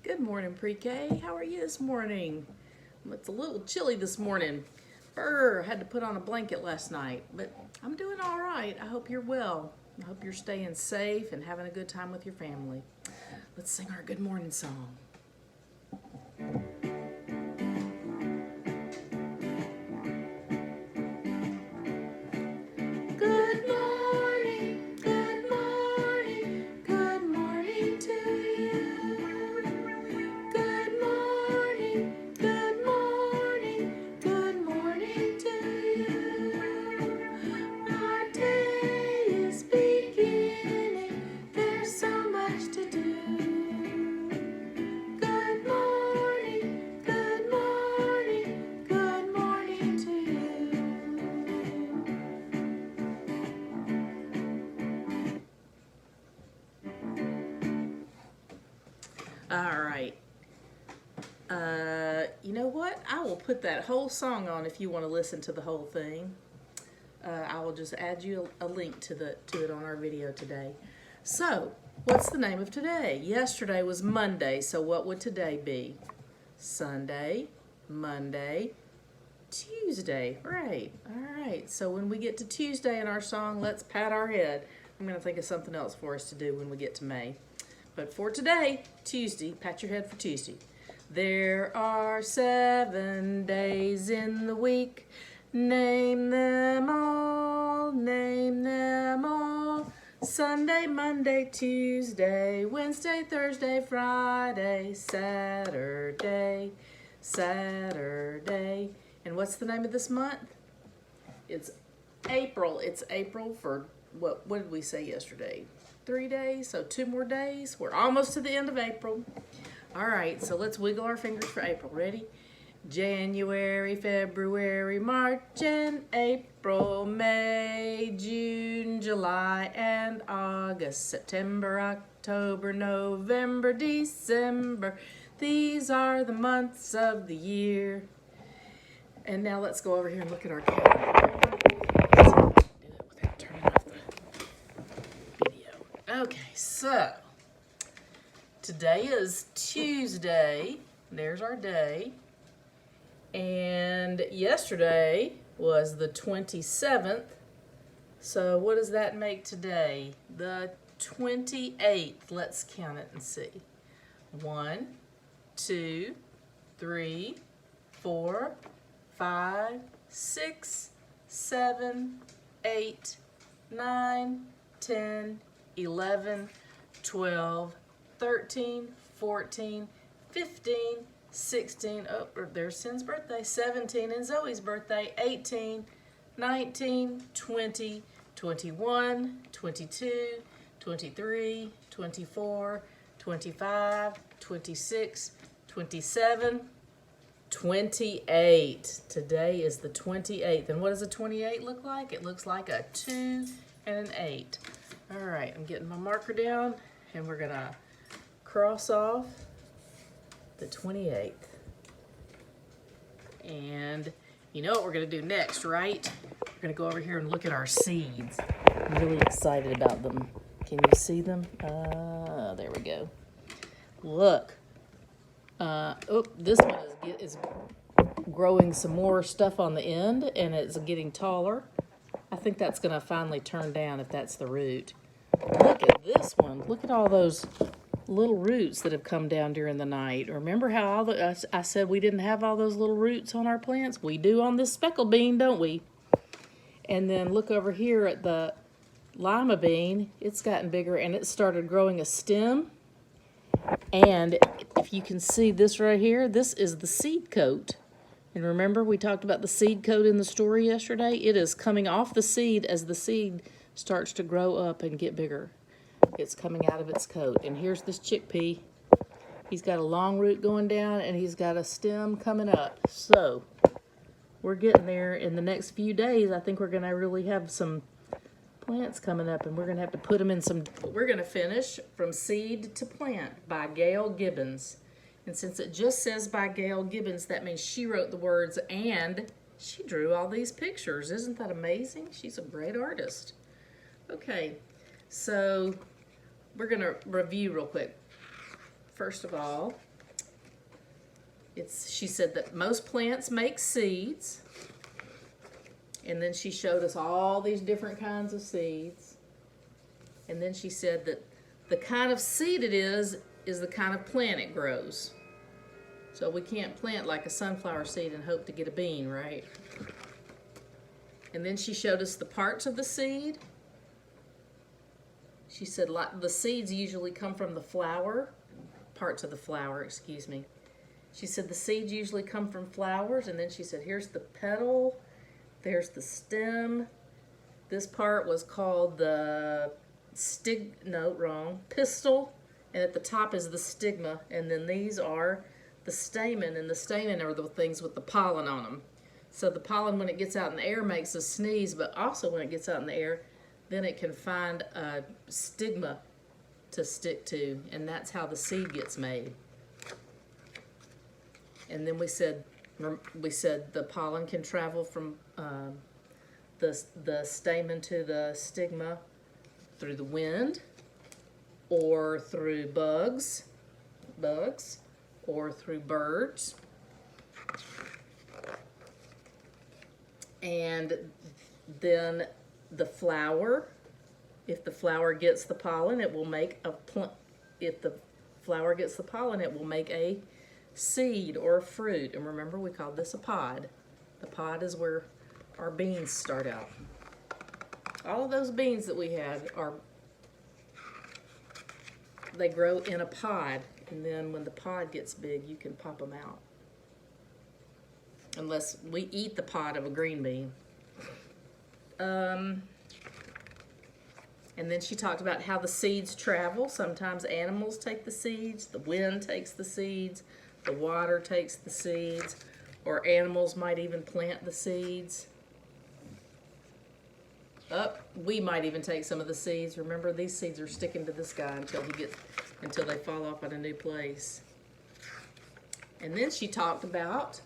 Good morning, Pre-K. How are you this morning? It's a little chilly this morning. Brr, had to put on a blanket last night, but I'm doing all right. I hope you're well. I hope you're staying safe and having a good time with your family. Let's sing our good morning song. Good morning, good morning, good morning to you. Good morning, good morning, good morning to you. Our day is beginning, there's so much to do. Good morning, good morning, good morning to you. All right. You know what? I will put that whole song on if you want to listen to the whole thing. I will just add you a link to it on our video today. So, what's the name of today? Yesterday was Monday, so what would today be? Sunday, Monday, Tuesday. Right. All right. So when we get to Tuesday in our song, let's pat our head. I'm going to think of something else for us to do when we get to May. But for today, Tuesday, pat your head for Tuesday. There are 7 days in the week. Name them all, name them all. Sunday, Monday, Tuesday, Wednesday, Thursday, Friday, Saturday, Saturday. And what's the name of this month? It's April. It's April for, what did we say yesterday? 3 days, so 2 more days. We're almost to the end of April. All right, so let's wiggle our fingers for April. Ready? January, February, March, and April, May, June, July, and August, September, October, November, December. These are the months of the year. And now let's go over here and look at our calendar. Do it without turning off the video. Okay, so today is Tuesday. There's our day. And yesterday was the 27th. So what does that make today? The 28th. Let's count it and see. 1, 2, 3, 4, 5, 6, 7, 8, 9, 10, 11, 12, 13, 14, 15, 16, oh, there's Sin's birthday, 17, and Zoe's birthday, 18, 19, 20, 21, 22, 23, 24, 25, 26, 27, 28. Today is the 28th. And what does a 28 look like? It looks like a 2 and an 8. All right, I'm getting my marker down, and we're going to cross off the 28th. And you know what we're going to do next, right? We're going to go over here and look at our seeds. I'm really excited about them. Can you see them? There we go. Look. This one is growing some more stuff on the end, and it's getting taller. I think that's going to finally turn down if that's the root. Look at this one. Look at all those little roots that have come down during the night. Remember how I said we didn't have all those little roots on our plants? We do on this speckle bean, don't we? And then look over here at the lima bean. It's gotten bigger, and it started growing a stem. And if you can see this right here, this is the seed coat. And remember, we talked about the seed coat in the story yesterday? It is coming off the seed as the seed starts to grow up and get bigger. It's coming out of its coat. And here's this chickpea. He's got a long root going down, and he's got a stem coming up. So we're getting there. In the next few days, I think we're going to really have some plants coming up, and we're going to have to put them in some. We're going to finish From Seed to Plant by Gail Gibbons. And since it just says by Gail Gibbons, that means she wrote the words and she drew all these pictures. Isn't that amazing? She's a great artist. Okay, so we're going to review real quick. First of all, She said that most plants make seeds. And then she showed us all these different kinds of seeds. And then she said that the kind of seed it is the kind of plant it grows. So we can't plant like a sunflower seed and hope to get a bean, right? And then she showed us the parts of the seed. She said the seeds usually come from the flower, parts of the flower, excuse me. She said the seeds usually come from flowers, and then she said here's the petal, there's the stem. This part was called the pistil, and at the top is the stigma, and then these are the stamen, and the stamen are the things with the pollen on them. So the pollen, when it gets out in the air, makes us sneeze, but also when it gets out in the air, then it can find a stigma to stick to, and that's how the seed gets made. And then we said the pollen can travel from the stamen to the stigma through the wind, or through bugs, or through birds. And then the flower, if the flower gets the pollen, it will make if the flower gets the pollen, it will make a seed or a fruit. And remember, we called this a pod. The pod is where our beans start out. All of those beans that we had they grow in a pod, and then when the pod gets big, you can pop them out. Unless we eat the pod of a green bean. And then she talked about how the seeds travel. Sometimes animals take the seeds, the wind takes the seeds, the water takes the seeds, or animals might even plant the seeds. We might even take some of the seeds. Remember, these seeds are sticking to this guy until they fall off in a new place. And then she talked about,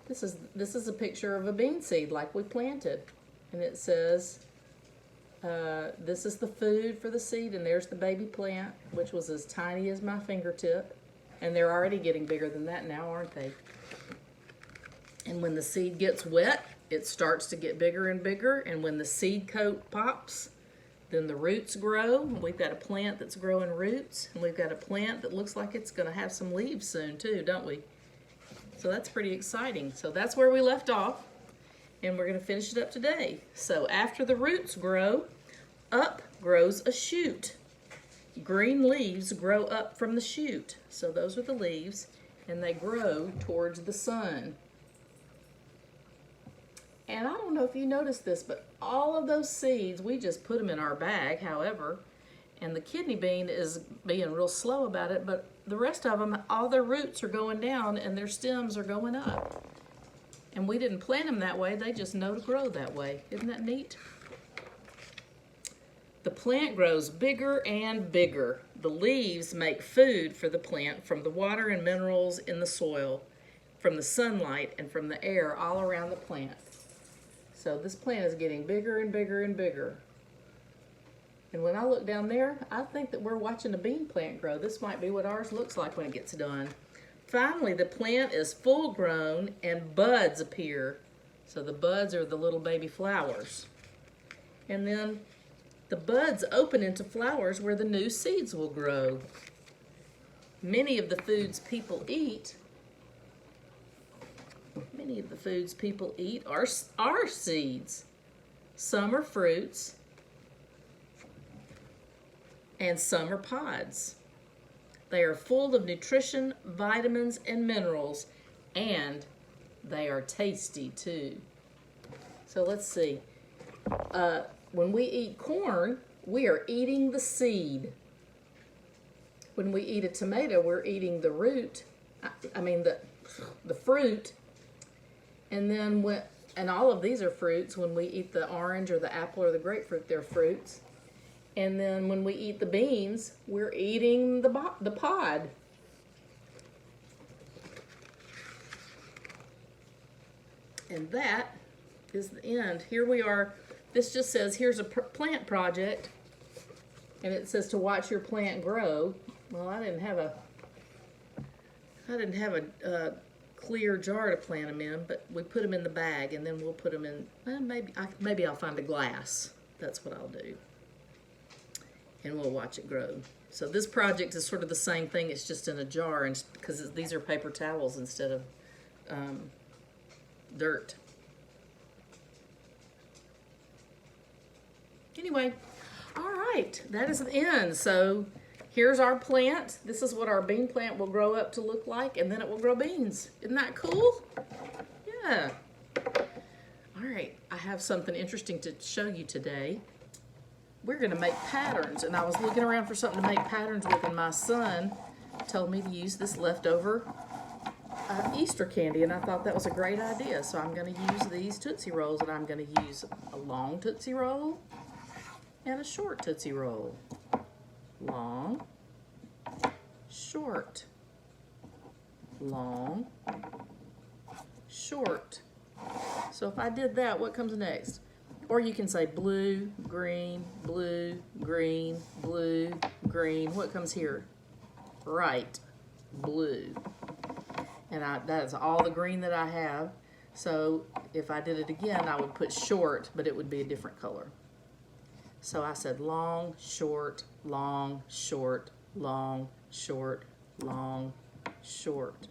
this is a picture of a bean seed like we planted, and it says, this is the food for the seed, and there's the baby plant, which was as tiny as my fingertip, and they're already getting bigger than that now, aren't they? And when the seed gets wet, it starts to get bigger and bigger, and when the seed coat pops, then the roots grow. We've got a plant that's growing roots, and we've got a plant that looks like it's going to have some leaves soon too, don't we? So that's pretty exciting. So that's where we left off, and we're going to finish it up today. So after the roots grow, up grows a shoot. Green leaves grow up from the shoot. So those are the leaves, and they grow towards the sun. And I don't know if you noticed this, but all of those seeds, we just put them in our bag, however, and the kidney bean is being real slow about it, but the rest of them, all their roots are going down and their stems are going up. And we didn't plant them that way, they just know to grow that way. Isn't that neat? The plant grows bigger and bigger. The leaves make food for the plant from the water and minerals in the soil, from the sunlight and from the air all around the plant. So this plant is getting bigger and bigger and bigger. And when I look down there, I think that we're watching a bean plant grow. This might be what ours looks like when it gets done. Finally, the plant is full grown and buds appear. So the buds are the little baby flowers. And then the buds open into flowers where the new seeds will grow. Many of the foods people eat are seeds. Some are fruits, and some are pods. They are full of nutrition, vitamins, and minerals, and they are tasty too. So let's see. When we eat corn, we are eating the seed. When we eat a tomato, we're eating the root. The fruit. And then and all of these are fruits. When we eat the orange or the apple or the grapefruit, they're fruits. And then when we eat the beans, we're eating the pod. And that is the end. Here we are. This just says, here's a plant project. And it says to watch your plant grow. Well, I I didn't have a clear jar to plant them in, but we put them in the bag, and then we'll put them in, maybe I'll find a glass. That's what I'll do. And we'll watch it grow. So this project is sort of the same thing, it's just in a jar, and because these are paper towels instead of dirt. Anyway, all right, that is the end. So here's our plant. This is what our bean plant will grow up to look like, and then it will grow beans. Isn't that cool? Yeah. All right, I have something interesting to show you today. We're gonna make patterns, and I was looking around for something to make patterns with, and my son told me to use this leftover Easter candy, and I thought that was a great idea. So I'm gonna use these Tootsie Rolls, and I'm gonna use a long Tootsie Roll and a short Tootsie Roll. Long, short, long, short. So if I did that, what comes next? Or you can say blue, green, blue, green, blue, green. What comes here? Right, blue. And that is all the green that I have. So if I did it again, I would put short, but it would be a different color. So I said long, short, long, short, long, short, long, short.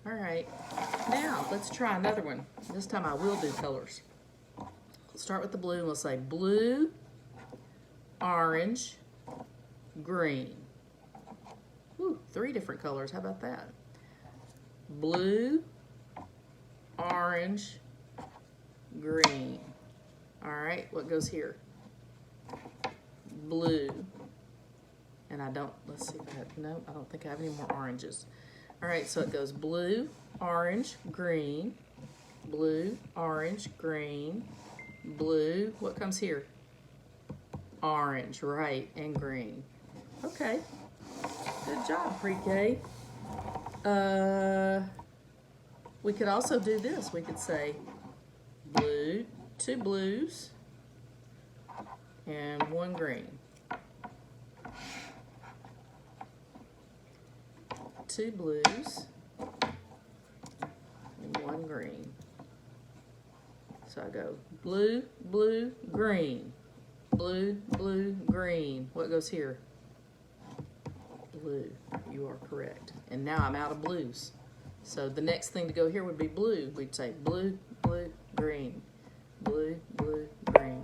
All right, now let's try another one. This time I will do colors. We'll start with the blue, and we'll say blue, orange, green. Ooh, 3 different colors, how about that? Blue, orange, green. All right, what goes here? Blue. And let's see if I have, no, I don't think I have any more oranges. All right, so it goes blue, orange, green, blue, orange, green, blue. What comes here? Orange, right, and green. Okay, good job, pre-K. We could also do this. We could say blue, 2 blues, and 1 green. 2 blues and 1 green. So I go blue, blue, green, blue, blue, green. What goes here? Blue. You are correct. And now I'm out of blues. So the next thing to go here would be blue. We'd say blue, blue, green, blue, blue, green,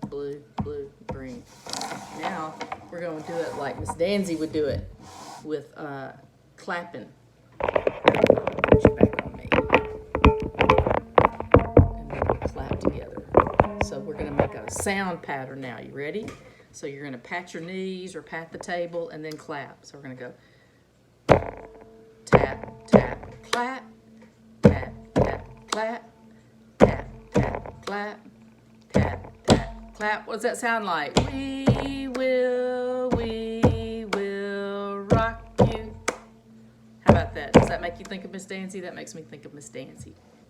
blue, blue, green. Now we're going to do it like Miss Danzy would do it with clapping. Push back on me. And then we clap together. So we're going to make a sound pattern now. You ready? So you're going to pat your knees or pat the table and then clap. So we're going to go tap, tap, clap, tap, tap, clap, tap, tap, clap, tap, tap, clap. What does that sound like? We will rock you. How about that? Does that make you think of Miss Dancy? That makes me think of Miss Dancy.